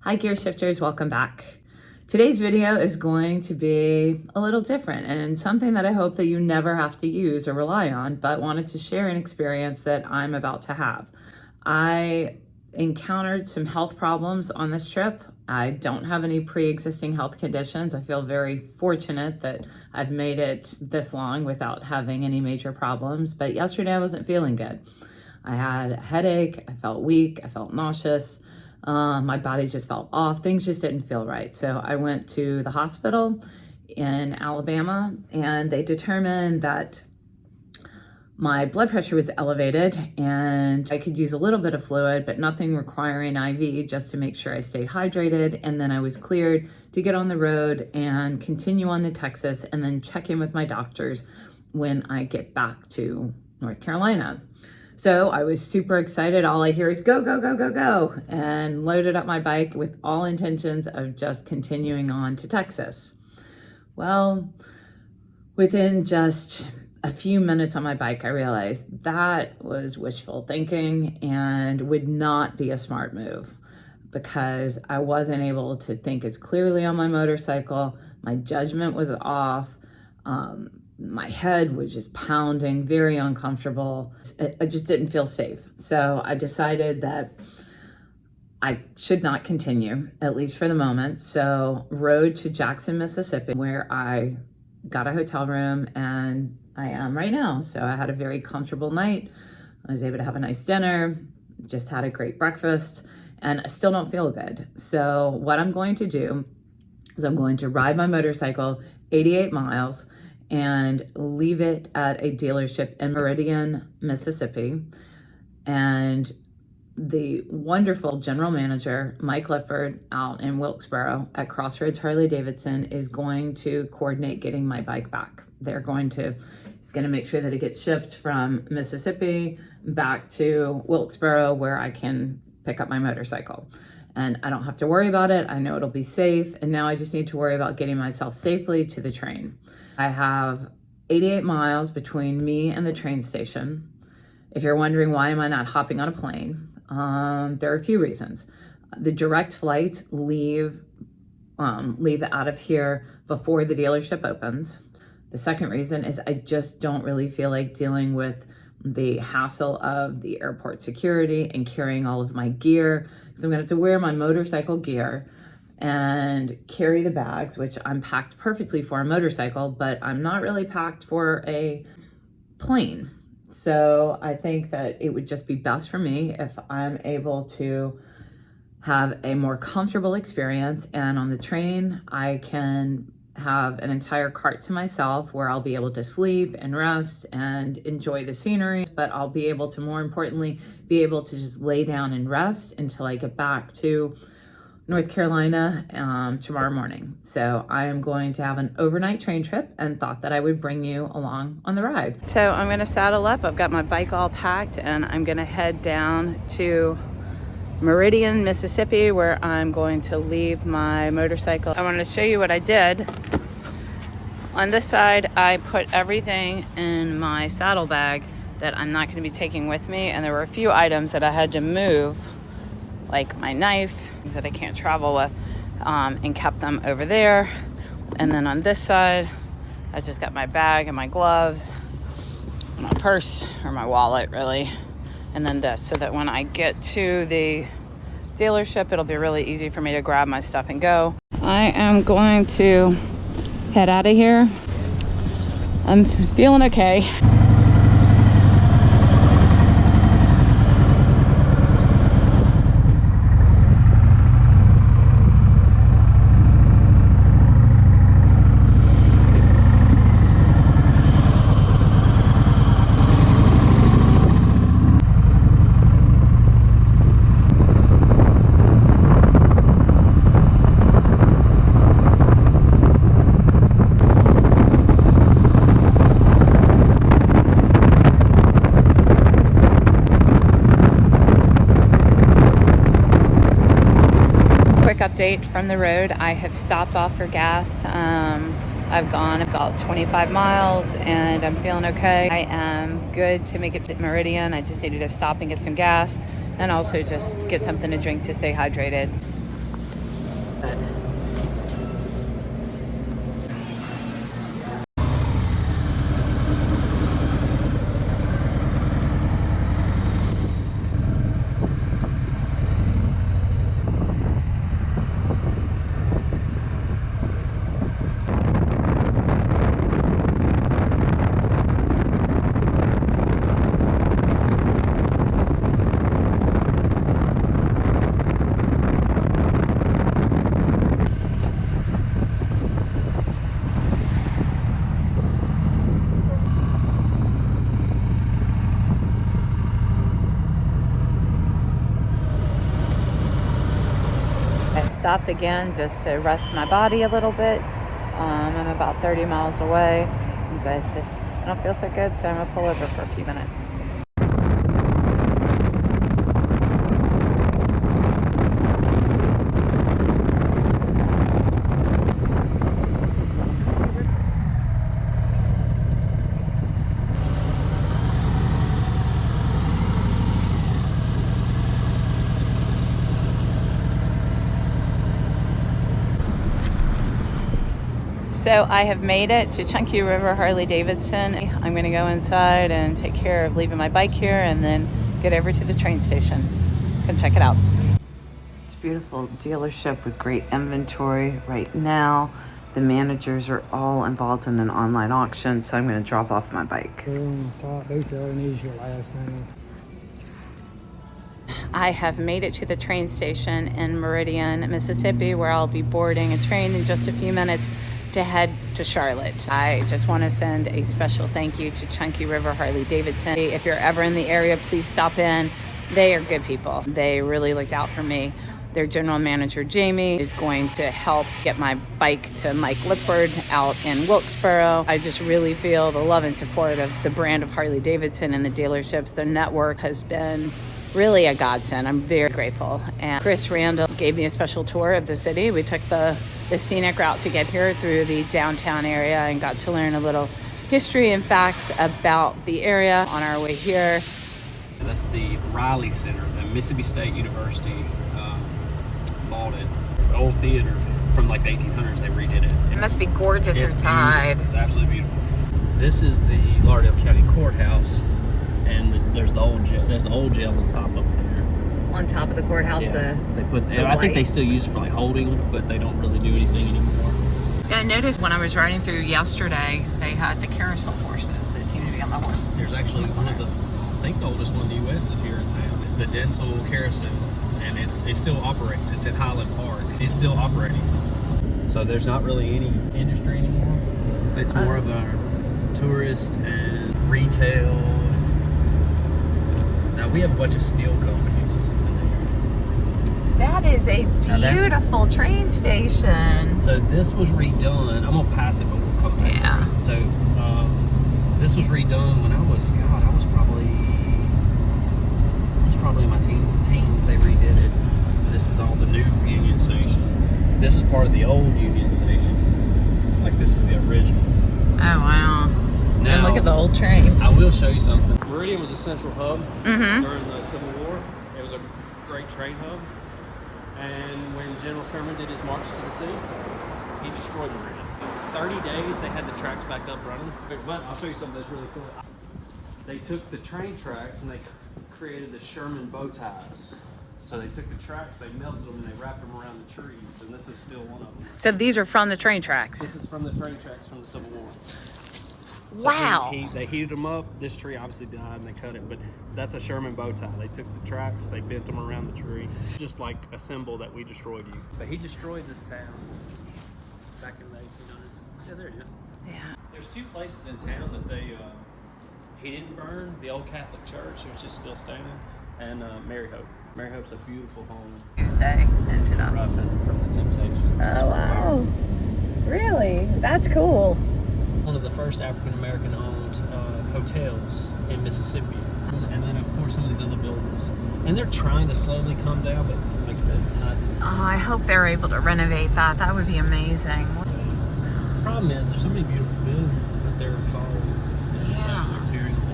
Hi Gearshifters, welcome back. Today's video is going to be a little different and something that I hope that you never have to use or rely on, but wanted to share an experience that I'm about to have. I encountered some health problems on this trip. I don't have any pre-existing health conditions. I feel very fortunate that I've made it this long without having any major problems, but yesterday I wasn't feeling good. I had a headache, I felt weak, I felt nauseous. My body just felt off. Things just didn't feel right. So I went to the hospital in Alabama and they determined that my blood pressure was elevated and I could use a little bit of fluid, but nothing requiring IV, just to make sure I stayed hydrated. And then I was cleared to get on the road and continue on to Texas and then check in with my doctors when I get back to North Carolina. So I was super excited. All I hear is go, go, go, go, go, and loaded up my bike with all intentions of just continuing on to Texas. Well, within just a few minutes on my bike, I realized that was wishful thinking and would not be a smart move because I wasn't able to think as clearly on my motorcycle. My judgment was off. My head was just pounding, very uncomfortable. I just didn't feel safe. So I decided that I should not continue, at least for the moment. So rode to Jackson, Mississippi, where I got a hotel room and I am right now. So I had a very comfortable night. I was able to have a nice dinner, just had a great breakfast, and I still don't feel good. So what I'm going to do is I'm going to ride my motorcycle 88 miles and leave it at a dealership in Meridian, Mississippi. And the wonderful general manager, Mike Lipford, out in Wilkesboro at Crossroads Harley-Davidson is going to coordinate getting my bike back. He's going to make sure that it gets shipped from Mississippi back to Wilkesboro where I can pick up my motorcycle. And I don't have to worry about it. I know it'll be safe. And now I just need to worry about getting myself safely to the train. I have 88 miles between me and the train station. If you're wondering why am I not hopping on a plane, there are a few reasons. The direct flights leave out of here before the dealership opens. The second reason is I just don't really feel like dealing with the hassle of the airport security and carrying all of my gear, because I'm gonna have to wear my motorcycle gear and carry the bags, which I'm packed perfectly for a motorcycle, but I'm not really packed for a plane. So I think that it would just be best for me if I'm able to have a more comfortable experience. And on the train, I can have an entire cart to myself where I'll be able to sleep and rest and enjoy the scenery, but I'll be able to, more importantly, be able to just lay down and rest until I get back to North Carolina tomorrow morning. So I am going to have an overnight train trip and thought that I would bring you along on the ride. So I'm going to saddle up. I've got my bike all packed and I'm going to head down to Meridian, Mississippi, where I'm going to leave my motorcycle. I wanted to show you what I did. On this side, I put everything in my saddlebag that I'm not going to be taking with me, and there were a few items that I had to move, like my knife, things that I can't travel with, and kept them over there. And then on this side, I just got my bag and my gloves, my purse, or my wallet, really. And then this, so that when I get to the dealership, it'll be really easy for me to grab my stuff and go. I am going to head out of here. I'm feeling okay. Update from the road. I have stopped off for gas. I've got 25 miles and I'm feeling okay. I am good to make it to Meridian. I just needed to stop and get some gas and also just get something to drink to stay hydrated. Stopped again just to rest my body a little bit. I'm about 30 miles away, but just I don't feel so good, so I'm gonna pull over for a few minutes. So I have made it to Chunky River Harley-Davidson. I'm going to go inside and take care of leaving my bike here and then get over to the train station. Come check it out. It's a beautiful dealership with great inventory right now. The managers are all involved in an online auction, so I'm going to drop off my bike. I have made it to the train station in Meridian, Mississippi, where I'll be boarding a train in just a few minutes to head to Charlotte. I just want to send a special thank you to Chunky River Harley-Davidson. If you're ever in the area, please stop in. They are good people. They really looked out for me. Their general manager, Jamey, is going to help get my bike to Mike Lipford out in Wilkesboro. I just really feel the love and support of the brand of Harley-Davidson and the dealerships. The network has been really a godsend. I'm very grateful. And Kris Randall gave me a special tour of the city. We took the scenic route to get here through the downtown area and got to learn a little history and facts about the area on our way here. That's the Riley Center. The Mississippi State University bought it. The old theater from like the 1800s, they redid it. It must be gorgeous inside. Beautiful. It's absolutely beautiful. This is the Lauderdale County Courthouse, and there's the old jail on top up there. On top of the courthouse, yeah. I think they still use it for like holding, but they don't really do anything anymore. Yeah, I noticed when I was riding through yesterday, they had the carousel horses. They seem to be on the horse. There's actually one of the, I think the oldest one in the U.S. is here in town. It's the Denzel Carousel, and it still operates. It's in Highland Park. It's still operating. So there's not really any industry anymore. It's more of a tourist and retail. Now we have a bunch of steel companies. That is a beautiful train station. So this was redone. I'm gonna pass it, but we'll come back. Yeah. So this was redone when I was probably in my teens. They redid it. And this is all the new Union Station. This is part of the old Union Station. Like this is the original. Oh wow. Now, and look at the old trains. I will show you something. Meridian was a central hub Mm-hmm. during the Civil War. It was a great train hub. And when General Sherman did his march to the sea, he destroyed Meridian. 30 days, they had the tracks back up running. But I'll show you something that's really cool. They took the train tracks and they created the Sherman bow ties. So they took the tracks, they melted them, and they wrapped them around the trees. And this is still one of them. So these are from the train tracks? This is from the train tracks from the Civil War. So wow. They heated them up. This tree obviously died and they cut it, but that's a Sherman bow tie. They took the tracks, they bent them around the tree, just like a symbol that we destroyed you. But he destroyed this town back in the 1800s. Yeah, there you go. Yeah. There's two places in town that he didn't burn. The old Catholic church, which is still standing, and Mary Hope. Mary Hope's a beautiful home. Tuesday ended up. Roughen from the Temptations. Oh wow. Really? That's cool. One of the first African-American owned hotels in Mississippi. And then, of course, some of these other buildings. And they're trying to slowly come down, but like I said, not. Oh, I hope they're able to renovate that. That would be amazing. The problem is there's so many beautiful buildings, but they're falling. Yeah. So they're tearing them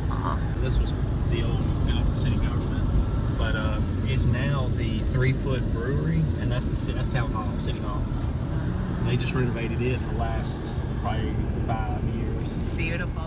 down. This was the old city government. But it's now the 3 Foot Brewery, and that's town hall, city hall. They just renovated it in the last probably 5 years. It's beautiful.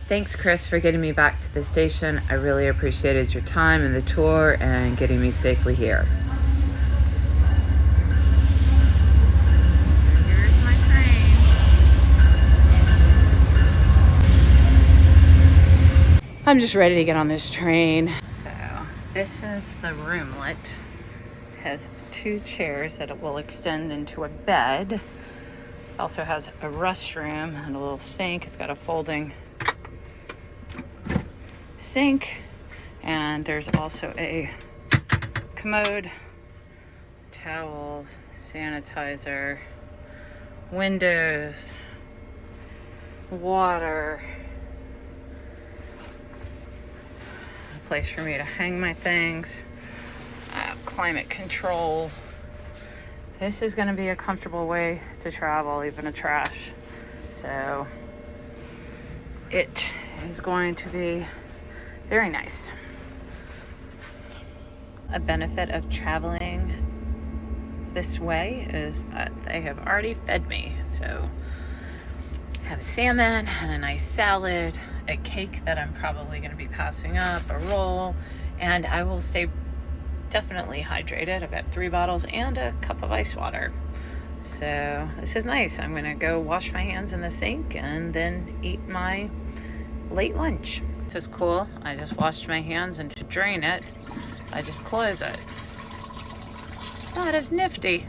Thanks, Kris, for getting me back to the station. I really appreciated your time and the tour and getting me safely here. Here's my train. I'm just ready to get on this train. So this is the roomlet. It has 2 chairs that it will extend into a bed. It also has a restroom and a little sink. It's got a folding sink, and there's also a commode, towels, sanitizer, windows, water, a place for me to hang my things, climate control. This is going to be a comfortable way to travel, even a trash. So it is going to be very nice. A benefit of traveling this way is that they have already fed me. So I have salmon and a nice salad, a cake that I'm probably going to be passing up, a roll, and I will stay definitely hydrated. I've got 3 bottles and a cup of ice water. So this is nice. I'm going to go wash my hands in the sink and then eat my late lunch. This is cool. I just washed my hands, and to drain it, I just close it. That is nifty.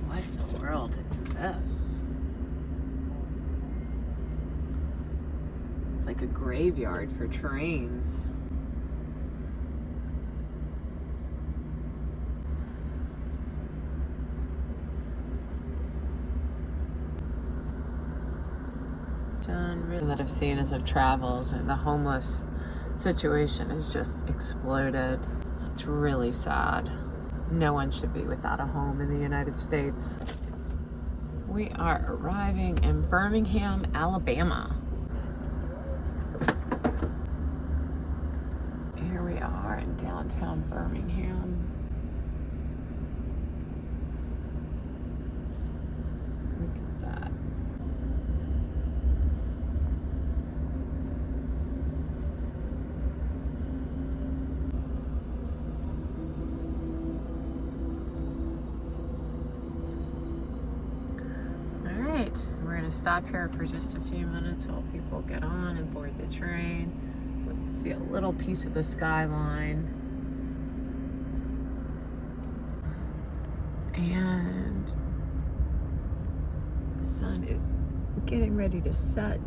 What in the world is this? It's like a graveyard for trains. That I've seen as I've traveled, and the homeless situation has just exploded. It's really sad. No one should be without a home in the United States. We are arriving in Birmingham, Alabama. Here we are in downtown Birmingham. Look at that. We're going to stop here for just a few minutes while people get on and board the train. Let's see a little piece of the skyline. And the sun is getting ready to set.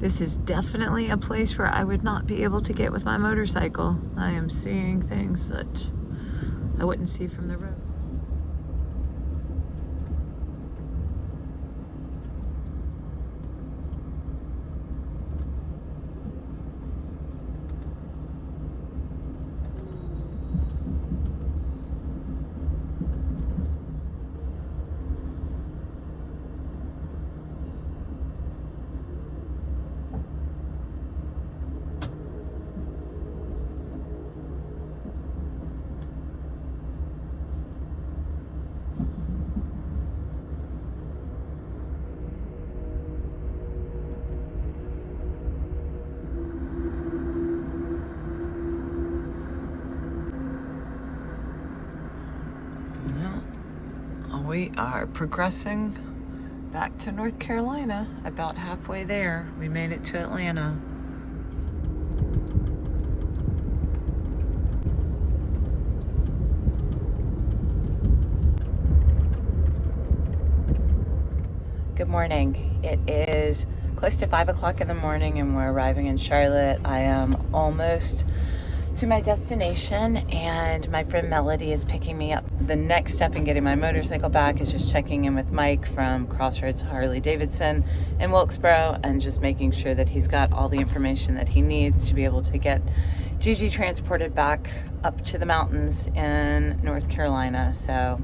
This is definitely a place where I would not be able to get with my motorcycle. I am seeing things that I wouldn't see from the road. We are progressing back to North Carolina, about halfway there. We made it to Atlanta. Good morning. It is close to 5 o'clock in the morning and we're arriving in Charlotte. I am almost to my destination, and my friend Melody is picking me up. The next step in getting my motorcycle back is just checking in with Mike from Crossroads Harley-Davidson in Wilkesboro and just making sure that he's got all the information that he needs to be able to get Gigi transported back up to the mountains in North Carolina. So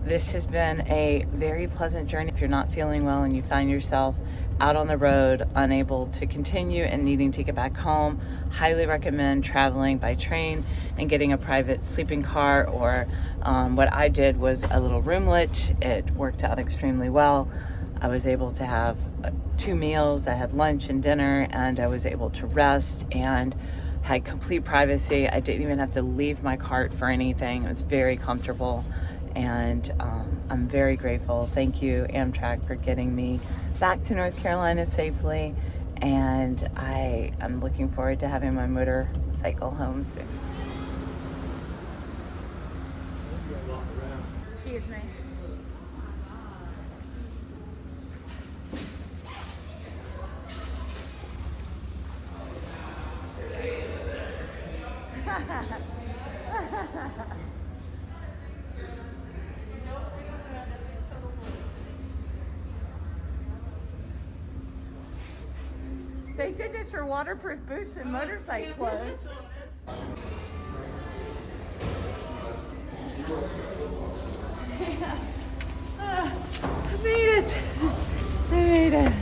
this has been a very pleasant journey. If you're not feeling well and you find yourself out on the road, unable to continue and needing to get back home, highly recommend traveling by train and getting a private sleeping car, or what I did was a little roomlet. It worked out extremely well. I was able to have 2 meals. I had lunch and dinner, and I was able to rest and had complete privacy. I didn't even have to leave my cart for anything. It was very comfortable, and I'm very grateful. Thank you, Amtrak, for getting me back to North Carolina safely, and I'm looking forward to having my motorcycle home soon. Excuse me. They did this for waterproof boots and motorcycle clothes. I made it. I made it.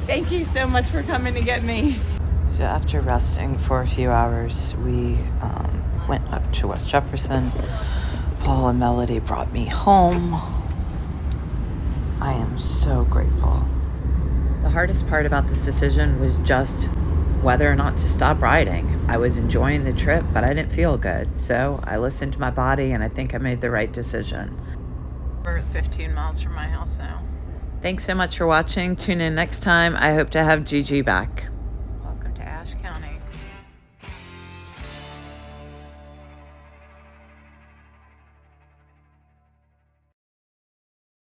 Thank you so much for coming to get me. So after resting for a few hours, we went up to West Jefferson. Paul and Melody brought me home. I am so grateful. The hardest part about this decision was just whether or not to stop riding. I was enjoying the trip, but I didn't feel good. So I listened to my body, and I think I made the right decision. We're 15 miles from my house now. Thanks so much for watching. Tune in next time. I hope to have Gigi back.